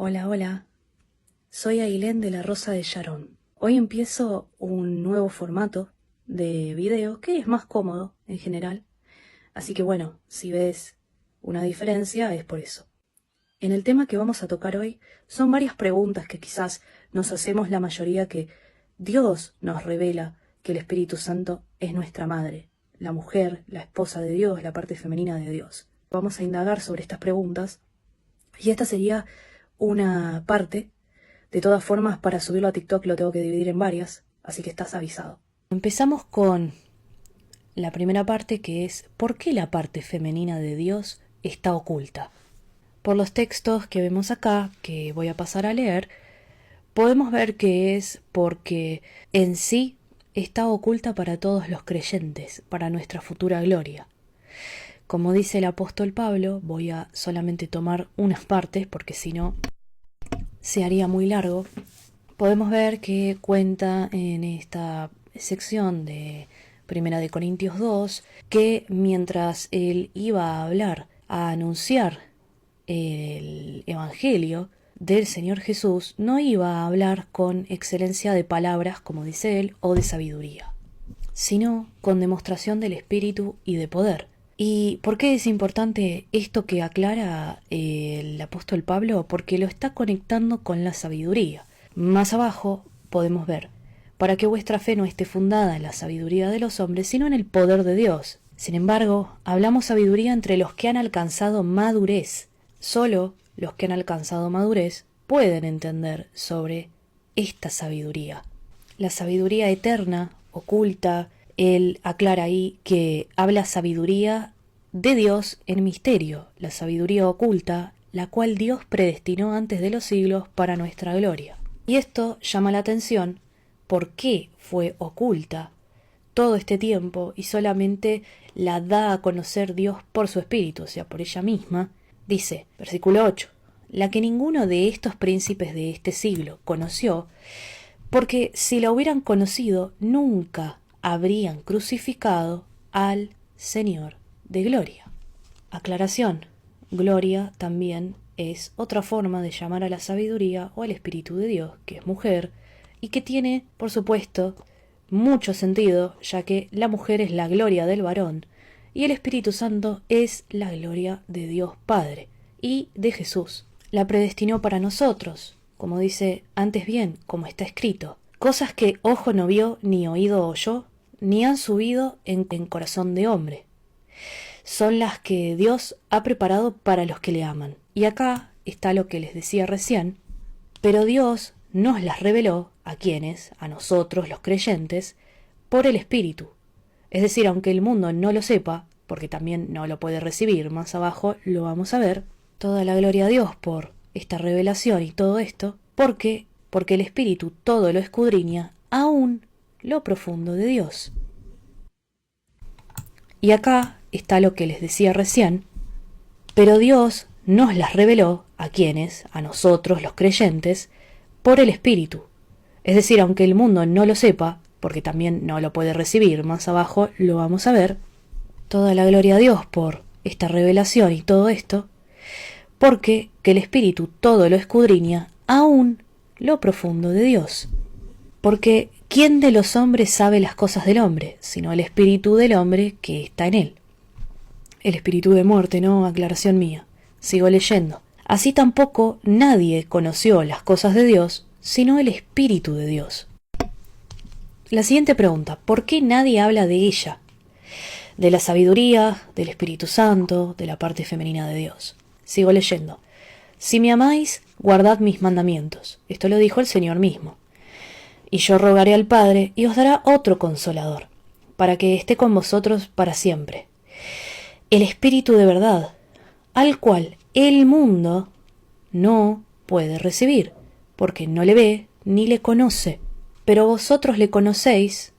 Hola, hola. Soy Ailén de la Rosa de Sharon. Hoy empiezo un nuevo formato de video que es más cómodo en general. Así que bueno, si ves una diferencia es por eso. En el tema que vamos a tocar hoy son varias preguntas que quizás nos hacemos la mayoría que Dios nos revela que el Espíritu Santo es nuestra madre, la mujer, la esposa de Dios, la parte femenina de Dios. Vamos a indagar sobre estas preguntas y esta sería una parte. De todas formas, para subirlo a TikTok lo tengo que dividir en varias, así que estás avisado. Empezamos con la primera parte, que es ¿por qué la parte femenina de Dios está oculta? Por los textos que vemos acá, que voy a pasar a leer, podemos ver que es porque en sí está oculta para todos los creyentes, para nuestra futura gloria. Como dice el apóstol Pablo, voy a solamente tomar unas partes porque si no se haría muy largo. Podemos ver que cuenta en esta sección de Primera de Corintios 2 que mientras él iba a hablar, a anunciar el Evangelio del Señor Jesús, no iba a hablar con excelencia de palabras, como dice él, o de sabiduría, sino con demostración del Espíritu y de poder. ¿Y por qué es importante esto que aclara el apóstol Pablo? Porque lo está conectando con la sabiduría. Más abajo podemos ver, para que vuestra fe no esté fundada en la sabiduría de los hombres, sino en el poder de Dios. Sin embargo, hablamos sabiduría entre los que han alcanzado madurez. Solo los que han alcanzado madurez pueden entender sobre esta sabiduría. La sabiduría eterna, oculta. Él aclara ahí que habla sabiduría de Dios en misterio, la sabiduría oculta, la cual Dios predestinó antes de los siglos para nuestra gloria. Y esto llama la atención, ¿por qué fue oculta todo este tiempo y solamente la da a conocer Dios por su Espíritu, o sea, por ella misma? Dice, versículo 8, la que ninguno de estos príncipes de este siglo conoció, porque si la hubieran conocido, nunca habrían crucificado al Señor de gloria. Aclaración, gloria también es otra forma de llamar a la sabiduría o al Espíritu de Dios, que es mujer, y que tiene, por supuesto, mucho sentido, ya que la mujer es la gloria del varón, y el Espíritu Santo es la gloria de Dios Padre y de Jesús. La predestinó para nosotros, como dice antes bien, como está escrito, cosas que ojo no vio, ni oído oyó, ni han subido en corazón de hombre. Son las que Dios ha preparado para los que le aman. Y acá está lo que les decía recién, pero Dios nos las reveló a quienes, a nosotros los creyentes, por el Espíritu. Es decir, aunque el mundo no lo sepa, porque también no lo puede recibir, más abajo lo vamos a ver, toda la gloria a Dios por esta revelación y todo esto, porque el Espíritu todo lo escudriña, aún lo profundo de Dios. Y acá está lo que les decía recién, pero Dios nos las reveló a quienes, a nosotros los creyentes, por el Espíritu. Es decir, aunque el mundo no lo sepa, porque también no lo puede recibir, más abajo lo vamos a ver, toda la gloria a Dios por esta revelación y todo esto, porque el Espíritu todo lo escudriña, aún lo profundo de Dios. Porque ¿quién de los hombres sabe las cosas del hombre, sino el espíritu del hombre que está en él? El espíritu de muerte, ¿no? Aclaración mía. Sigo leyendo. Así tampoco nadie conoció las cosas de Dios, sino el Espíritu de Dios. La siguiente pregunta, ¿por qué nadie habla de ella? De la sabiduría, del Espíritu Santo, de la parte femenina de Dios. Sigo leyendo. Si me amáis, guardad mis mandamientos. Esto lo dijo el Señor mismo. Y yo rogaré al Padre, y os dará otro Consolador, para que esté con vosotros para siempre. El Espíritu de verdad, al cual el mundo no puede recibir, porque no le ve ni le conoce. Pero vosotros le conocéis,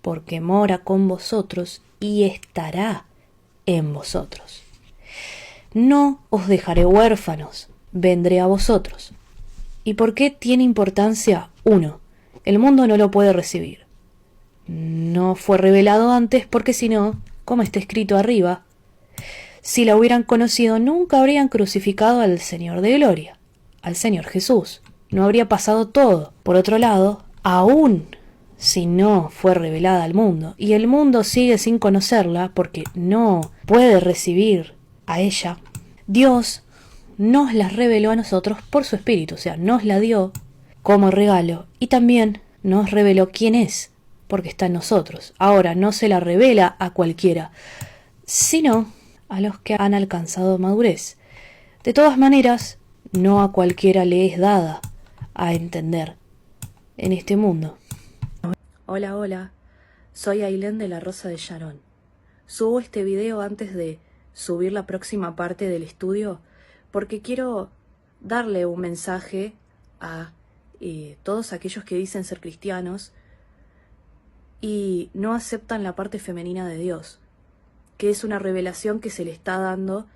porque mora con vosotros y estará en vosotros. No os dejaré huérfanos, vendré a vosotros. ¿Y por qué tiene importancia? 1. El mundo no lo puede recibir. No fue revelado antes porque si no, como está escrito arriba, si la hubieran conocido nunca habrían crucificado al Señor de gloria. al Señor Jesús. No habría pasado todo. Por otro lado, aún si no fue revelada al mundo, y el mundo sigue sin conocerla porque no puede recibir a ella, Dios nos la reveló a nosotros por su Espíritu, o sea, nos la dio como regalo y también nos reveló quién es, porque está en nosotros. Ahora, no se la revela a cualquiera, sino a los que han alcanzado madurez. De todas maneras, no a cualquiera le es dada a entender en este mundo. Hola, hola, soy Ailén de la Rosa de Sharon. Subo este video antes de subir la próxima parte del estudio porque quiero darle un mensaje a todos aquellos que dicen ser cristianos y no aceptan la parte femenina de Dios, que es una revelación que se le está dando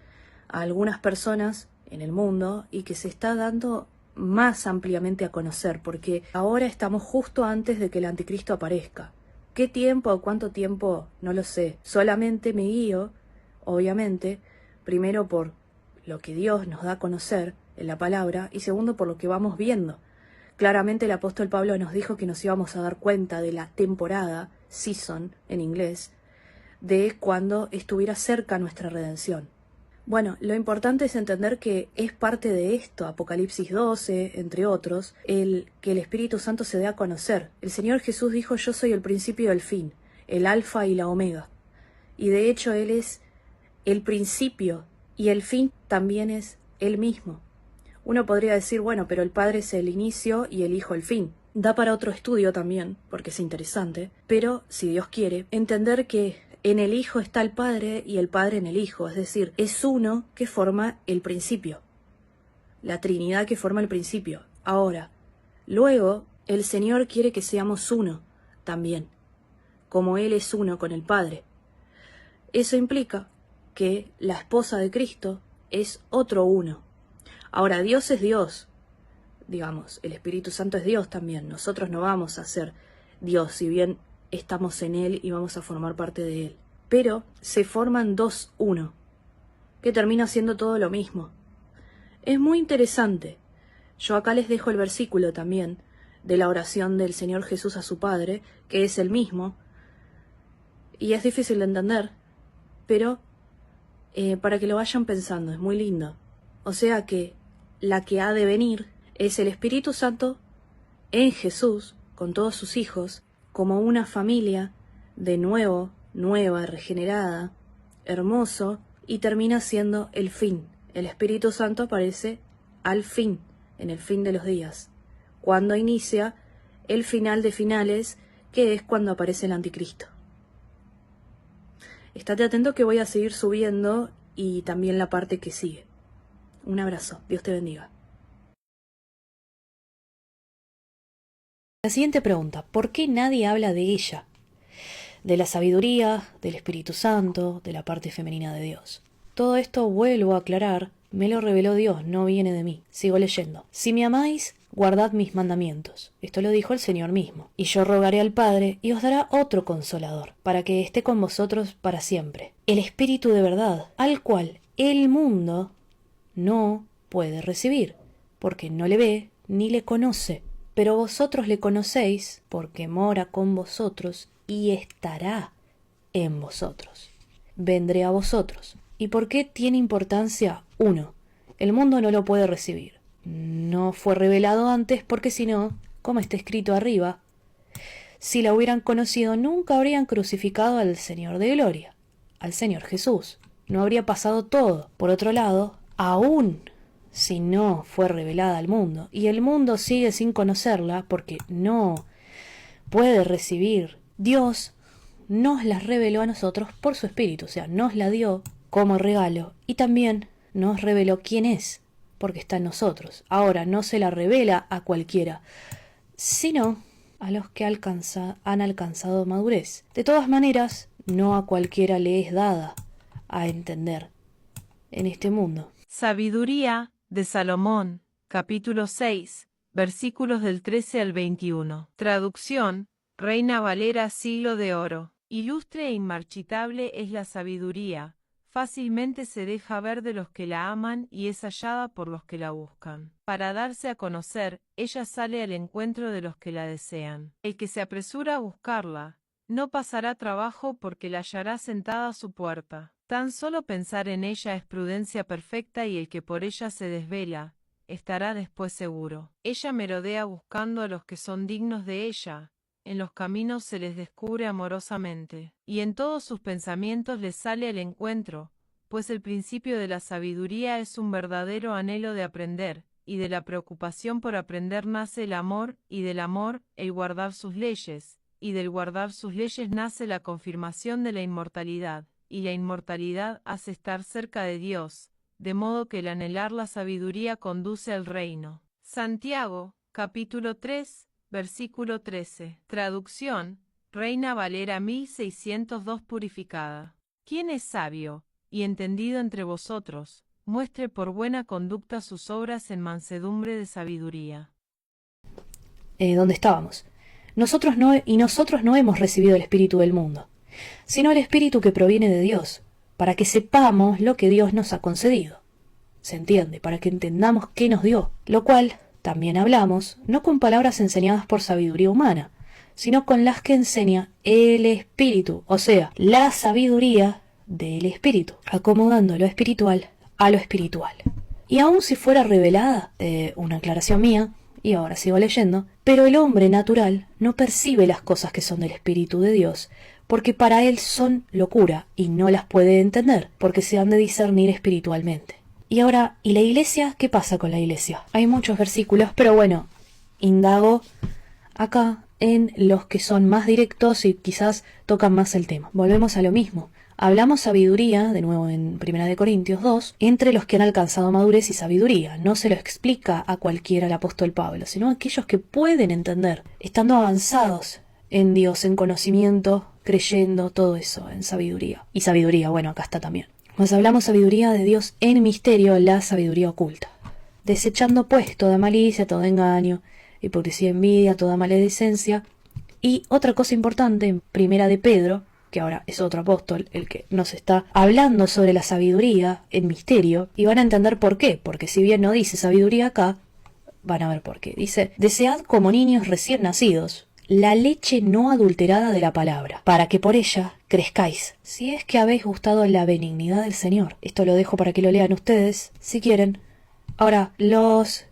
a algunas personas en el mundo y que se está dando más ampliamente a conocer, porque ahora estamos justo antes de que el anticristo aparezca. ¿Qué tiempo o cuánto tiempo? No lo sé. Solamente me guío, obviamente, primero por lo que Dios nos da a conocer en la palabra y segundo por lo que vamos viendo. Claramente el apóstol Pablo nos dijo que nos íbamos a dar cuenta de la temporada, season en inglés, de cuando estuviera cerca nuestra redención. Bueno, lo importante es entender que es parte de esto, Apocalipsis 12, entre otros, que el Espíritu Santo se dé a conocer. El Señor Jesús dijo: yo soy el principio y el fin, el alfa y la omega. Y de hecho Él es el principio y el fin también es Él mismo. Uno podría decir, bueno, pero el Padre es el inicio y el Hijo el fin. Da para otro estudio también, porque es interesante, pero, si Dios quiere, entender que en el Hijo está el Padre y el Padre en el Hijo, es decir, es uno que forma el principio, la Trinidad que forma el principio. Ahora, luego, el Señor quiere que seamos uno también, como Él es uno con el Padre. Eso implica que la esposa de Cristo es otro uno. Ahora, Dios es Dios, digamos, el Espíritu Santo es Dios también. Nosotros no vamos a ser Dios, si bien estamos en Él y vamos a formar parte de Él. Pero se forman dos uno, que termina siendo todo lo mismo. Es muy interesante. Yo acá les dejo el versículo también de la oración del Señor Jesús a su Padre, que es el mismo, y es difícil de entender, pero para que lo vayan pensando, es muy lindo. O sea que la que ha de venir es el Espíritu Santo en Jesús, con todos sus hijos, como una familia de nuevo, nueva, regenerada, hermoso, y termina siendo el fin. El Espíritu Santo aparece al fin, en el fin de los días, cuando inicia el final de finales, que es cuando aparece el anticristo. Estate atento que voy a seguir subiendo y también la parte que sigue. Un abrazo, Dios te bendiga. La siguiente pregunta: ¿por qué nadie habla de ella? De la sabiduría, del Espíritu Santo, de la parte femenina de Dios. Todo esto, vuelvo a aclarar, me lo reveló Dios, no viene de mí. Sigo leyendo. Si me amáis, guardad mis mandamientos. Esto lo dijo el Señor mismo. Y yo rogaré al Padre, y os dará otro consolador, para que esté con vosotros para siempre. El Espíritu de verdad, al cual el mundo no puede recibir, porque no le ve ni le conoce. Pero vosotros le conocéis, porque mora con vosotros y estará en vosotros. Vendré a vosotros. ¿Y por qué tiene importancia? 1. El mundo no lo puede recibir. No fue revelado antes porque si no, como está escrito arriba, si la hubieran conocido nunca habrían crucificado al Señor de Gloria, al Señor Jesús. No habría pasado todo. Por otro lado, aún si no fue revelada al mundo, y el mundo sigue sin conocerla porque no puede recibir, Dios nos la reveló a nosotros por su Espíritu, o sea, nos la dio como regalo y también nos reveló quién es, porque está en nosotros. Ahora, no se la revela a cualquiera, sino a los que han alcanzado madurez. De todas maneras, no a cualquiera le es dada a entender en este mundo. Sabiduría de Salomón, capítulo 6, versículos del 13 al 21. Traducción, Reina Valera siglo de oro. Ilustre e inmarchitable es la sabiduría, fácilmente se deja ver de los que la aman y es hallada por los que la buscan. Para darse a conocer, ella sale al encuentro de los que la desean. El que se apresura a buscarla, no pasará trabajo porque la hallará sentada a su puerta. Tan solo pensar en ella es prudencia perfecta y el que por ella se desvela, estará después seguro. Ella merodea buscando a los que son dignos de ella, en los caminos se les descubre amorosamente, y en todos sus pensamientos les sale al encuentro, pues el principio de la sabiduría es un verdadero anhelo de aprender, y de la preocupación por aprender nace el amor, y del amor, el guardar sus leyes, y del guardar sus leyes nace la confirmación de la inmortalidad, y la inmortalidad hace estar cerca de Dios, de modo que el anhelar la sabiduría conduce al reino. Santiago, capítulo 3, versículo 13. Traducción, Reina Valera 1602 purificada. ¿Quién es sabio y entendido entre vosotros? Muestre por buena conducta sus obras en mansedumbre de sabiduría. ¿Dónde estábamos? Nosotros no hemos recibido el Espíritu del mundo, sino el Espíritu que proviene de Dios, para que sepamos lo que Dios nos ha concedido. Se entiende, para que entendamos qué nos dio, lo cual también hablamos, no con palabras enseñadas por sabiduría humana, sino con las que enseña el Espíritu, o sea, la sabiduría del Espíritu, acomodando lo espiritual a lo espiritual. Y aun si fuera revelada, una aclaración mía, y ahora sigo leyendo, pero el hombre natural no percibe las cosas que son del Espíritu de Dios, porque para él son locura y no las puede entender, porque se han de discernir espiritualmente. Y ahora, ¿y la iglesia? ¿Qué pasa con la iglesia? Hay muchos versículos, pero bueno, indago acá en los que son más directos y quizás tocan más el tema. Volvemos a lo mismo. Hablamos sabiduría, de nuevo en 1 Corintios 2, entre los que han alcanzado madurez y sabiduría. No se lo explica a cualquiera el apóstol Pablo, sino a aquellos que pueden entender, estando avanzados en Dios, en conocimiento, creyendo, todo eso, en sabiduría. Y sabiduría, bueno, acá está también. Nos hablamos sabiduría de Dios en misterio, la sabiduría oculta. Desechando pues toda malicia, todo engaño, hipocresía, envidia, toda maledicencia. Y otra cosa importante, en 1 de Pedro, que ahora es otro apóstol, el que nos está hablando sobre la sabiduría en misterio, y van a entender por qué, porque si bien no dice sabiduría acá, van a ver por qué. Dice, desead como niños recién nacidos la leche no adulterada de la palabra, para que por ella crezcáis, si es que habéis gustado la benignidad del Señor. Esto lo dejo para que lo lean ustedes, si quieren. Ahora, los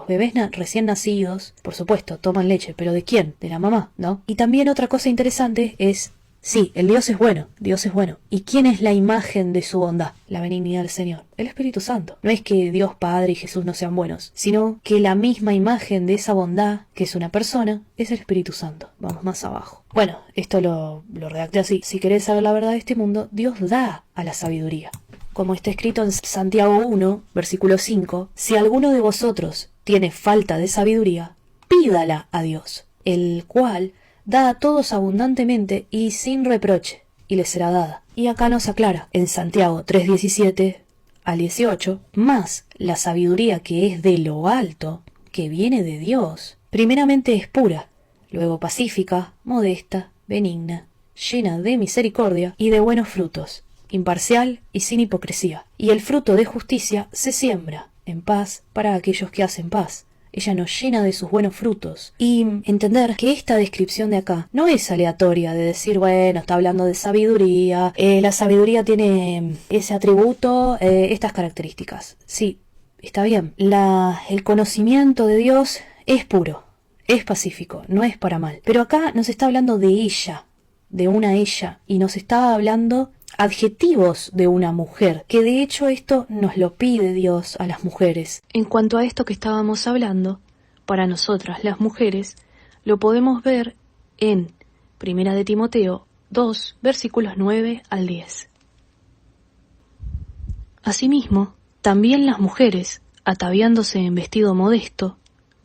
bebés recién nacidos, por supuesto, toman leche, pero ¿de quién? De la mamá, ¿no? Y también otra cosa interesante es, sí, el Dios es bueno, Dios es bueno. ¿Y quién es la imagen de su bondad? La benignidad del Señor, el Espíritu Santo. No es que Dios Padre y Jesús no sean buenos, sino que la misma imagen de esa bondad, que es una persona, es el Espíritu Santo. Vamos más abajo. Bueno, esto lo redacté así. Si querés saber la verdad de este mundo, Dios da a la sabiduría. Como está escrito en Santiago 1, versículo 5, si alguno de vosotros tiene falta de sabiduría, pídala a Dios, el cual da a todos abundantemente y sin reproche, y les será dada. Y acá nos aclara, en Santiago 3:17 al 18, más la sabiduría que es de lo alto, que viene de Dios, primeramente es pura, luego pacífica, modesta, benigna, llena de misericordia y de buenos frutos, imparcial y sin hipocresía. Y el fruto de justicia se siembra en paz para aquellos que hacen paz. Ella nos llena de sus buenos frutos. Y entender que esta descripción de acá no es aleatoria de decir, bueno, está hablando de sabiduría, la sabiduría tiene ese atributo, estas características. Sí, está bien. El conocimiento de Dios es puro, es pacífico, no es para mal. Pero acá nos está hablando de ella, de una ella, y nos está hablando adjetivos de una mujer, que de hecho esto nos lo pide Dios a las mujeres. En cuanto a esto que estábamos hablando, para nosotras las mujeres, lo podemos ver en 1 de Timoteo 2, versículos 9 al 10. Asimismo, también las mujeres, ataviándose en vestido modesto,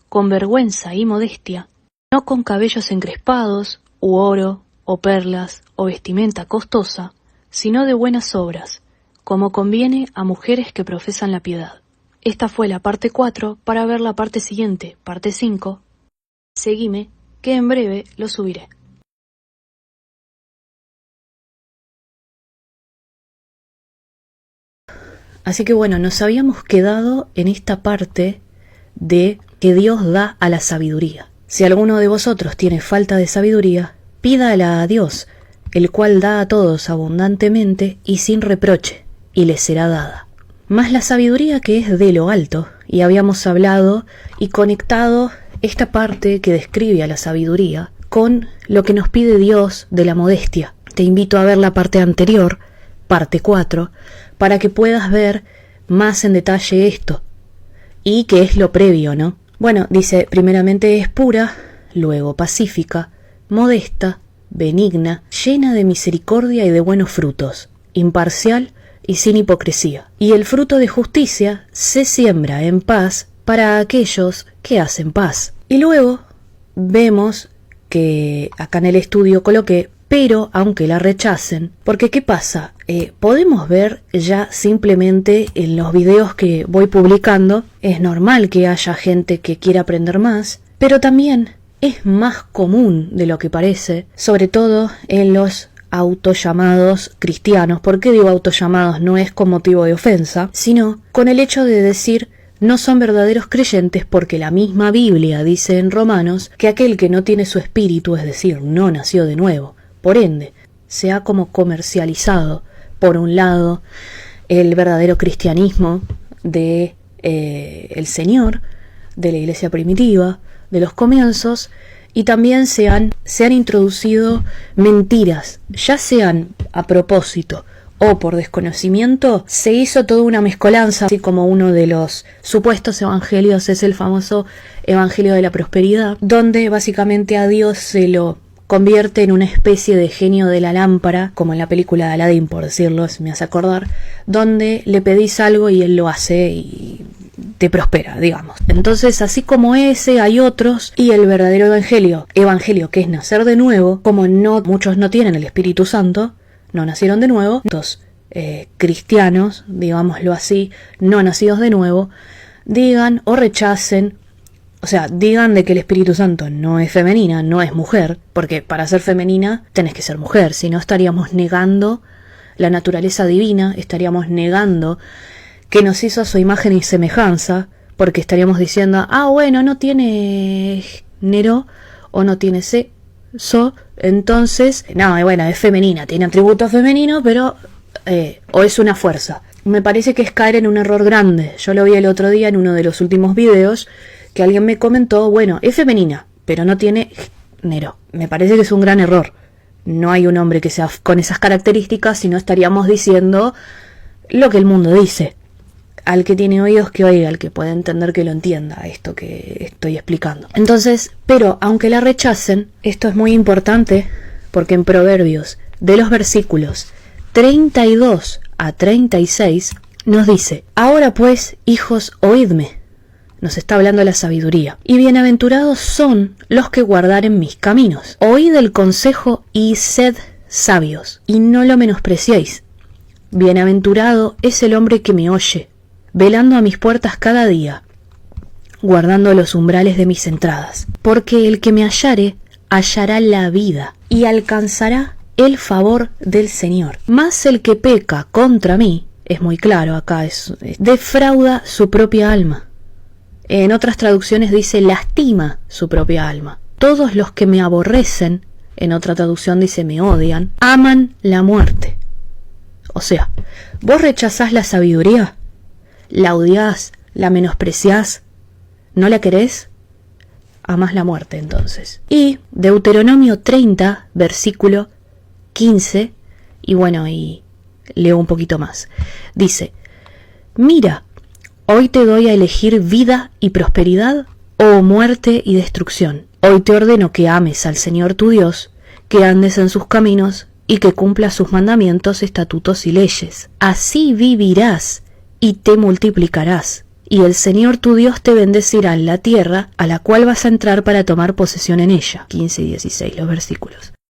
con vergüenza y modestia, no con cabellos encrespados, u oro, o perlas, o vestimenta costosa, sino de buenas obras, como conviene a mujeres que profesan la piedad. Esta fue la parte 4, para ver la parte siguiente, parte 5. Seguime, que en breve lo subiré. Así que bueno, nos habíamos quedado en esta parte de que Dios da a la sabiduría. Si alguno de vosotros tiene falta de sabiduría, pídala a Dios, el cual da a todos abundantemente y sin reproche, y le será dada. Mas la sabiduría que es de lo alto, y habíamos hablado y conectado esta parte que describe a la sabiduría con lo que nos pide Dios de la modestia. Te invito a ver la parte anterior, parte 4, para que puedas ver más en detalle esto, y que es lo previo, ¿no? Bueno, dice, primeramente es pura, luego pacífica, modesta, benigna, llena de misericordia y de buenos frutos, imparcial y sin hipocresía. Y el fruto de justicia se siembra en paz para aquellos que hacen paz. Y luego vemos que acá en el estudio coloqué, pero aunque la rechacen, porque ¿qué pasa? Podemos ver ya simplemente en los videos que voy publicando, es normal que haya gente que quiera aprender más, pero también es más común de lo que parece, sobre todo en los autollamados cristianos. ¿Por qué digo autollamados? No es con motivo de ofensa, sino con el hecho de decir no son verdaderos creyentes, porque la misma Biblia dice en Romanos que aquel que no tiene su espíritu, es decir, no nació de nuevo, por ende, se ha como comercializado, por un lado, el verdadero cristianismo de el Señor, de la iglesia primitiva, de los comienzos, y también se han introducido mentiras, ya sean a propósito o por desconocimiento. Se hizo toda una mezcolanza, así como uno de los supuestos evangelios es el famoso Evangelio de la Prosperidad, donde básicamente a Dios se lo convierte en una especie de genio de la lámpara, como en la película de Aladdin, por decirlo, me hace acordar, donde le pedís algo y él lo hace y te prospera, digamos. Entonces, así como ese, hay otros, y el verdadero evangelio que es nacer de nuevo, como muchos no tienen el Espíritu Santo, no nacieron de nuevo, estos cristianos, digámoslo así, no nacidos de nuevo, digan o rechacen, o sea, digan de que el Espíritu Santo no es femenina, no es mujer, porque para ser femenina tenés que ser mujer, si no estaríamos negando la naturaleza divina, estaríamos negando que nos hizo a su imagen y semejanza, porque estaríamos diciendo, bueno, no tiene género o no tiene sexo, entonces, no, bueno, es femenina, tiene atributos femeninos, pero, o es una fuerza. Me parece que es caer en un error grande. Yo lo vi el otro día en uno de los últimos videos, que alguien me comentó, bueno, es femenina, pero no tiene género. Me parece que es un gran error. No hay un hombre que sea con esas características, si no estaríamos diciendo lo que el mundo dice. Al que tiene oídos que oiga, al que puede entender que lo entienda, esto que estoy explicando. Entonces, pero aunque la rechacen, esto es muy importante, porque en Proverbios, de los versículos 32 a 36, nos dice, ahora pues, hijos, oídme. Nos está hablando de la sabiduría. Y bienaventurados son los que guardaren mis caminos. Oíd el consejo y sed sabios, y no lo menospreciéis. Bienaventurado es el hombre que me oye, velando a mis puertas cada día, guardando los umbrales de mis entradas. Porque el que me hallare, hallará la vida, y alcanzará el favor del Señor. Mas el que peca contra mí, es muy claro acá, defrauda su propia alma. En otras traducciones dice lastima su propia alma. Todos los que me aborrecen, en otra traducción dice me odian, aman la muerte. O sea, vos rechazás la sabiduría, la odiás, la menospreciás, ¿no la querés? Amás la muerte entonces. Y Deuteronomio 30, versículo 15, y bueno, y leo un poquito más. Dice, mira, hoy te doy a elegir vida y prosperidad o muerte y destrucción. Hoy te ordeno que ames al Señor tu Dios, que andes en sus caminos y que cumplas sus mandamientos, estatutos y leyes. Así vivirás y te multiplicarás, y el Señor tu Dios te bendecirá en la tierra a la cual vas a entrar para tomar posesión en ella. 15 y 16 los versículos.